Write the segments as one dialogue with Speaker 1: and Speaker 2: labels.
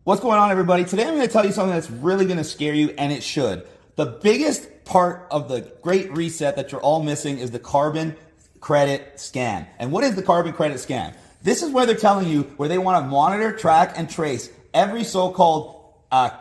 Speaker 1: What's going on, everybody? Today I'm going to tell you something that's really going to scare you, and it should. The biggest part of the Great Reset that you're all missing is the carbon credit scam. And what is the carbon credit scam? This is where they're telling you where they want to monitor, track, and trace every so-called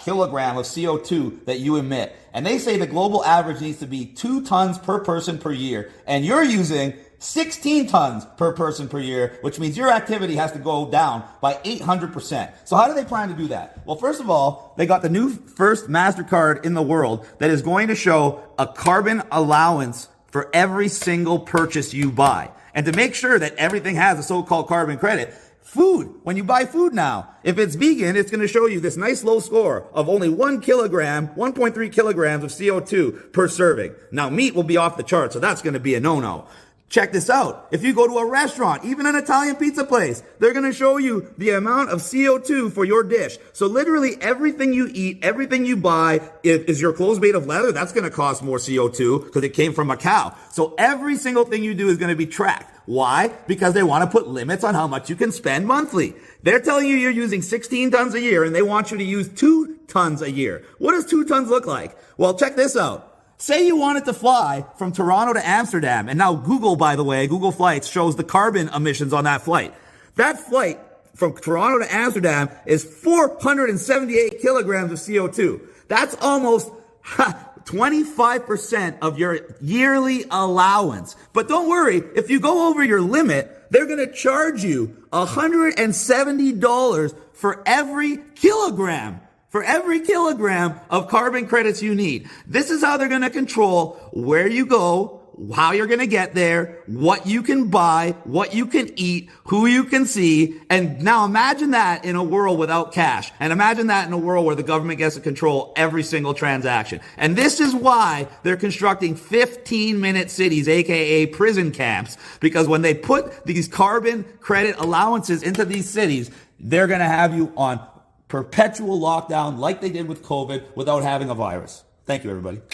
Speaker 1: kilogram of CO2 that you emit. And they say the global average needs to be 2 tons per person per year. And you're using 16 tons per person per year, which means your activity has to go down by 800%. So how do they plan to do that? Well, first of all, they got the new first MasterCard in the world that is going to show a carbon allowance for every single purchase you buy. And to make sure that everything has a so-called carbon credit, food, when you buy food now, if it's vegan, it's going to show you this nice low score of only 1 kilogram, 1.3 kilograms of CO2 per serving. Now, meat will be off the chart, so that's going to be a no-no. Check this out. If you go to a restaurant, even an Italian pizza place, they're going to show you the amount of CO2 for your dish. So literally everything you eat, everything you buy, is your clothes made of leather? That's going to cost more CO2 because it came from a cow. So every single thing you do is going to be tracked. Why? Because they want to put limits on how much you can spend monthly. They're telling you you're using 16 tons a year and they want you to use 2 tons a year. What does 2 tons look like? Well, check this out. Say you wanted to fly from Toronto to Amsterdam, and now Google, by the way, Google Flights shows the carbon emissions on that flight. That flight from Toronto to Amsterdam is 478 kilograms of CO2. That's almost 25% of your yearly allowance. But don't worry, if you go over your limit, they're going to charge you $170 for every kilogram. For every kilogram of carbon credits you need. This is how they're going to control where you go, how you're going to get there, what you can buy, what you can eat, who you can see. And now imagine that in a world without cash. And imagine that in a world where the government gets to control every single transaction. And this is why they're constructing 15-minute cities, aka prison camps. Because when they put these carbon credit allowances into these cities, they're going to have you on perpetual lockdown like they did with COVID without having a virus. Thank you, everybody.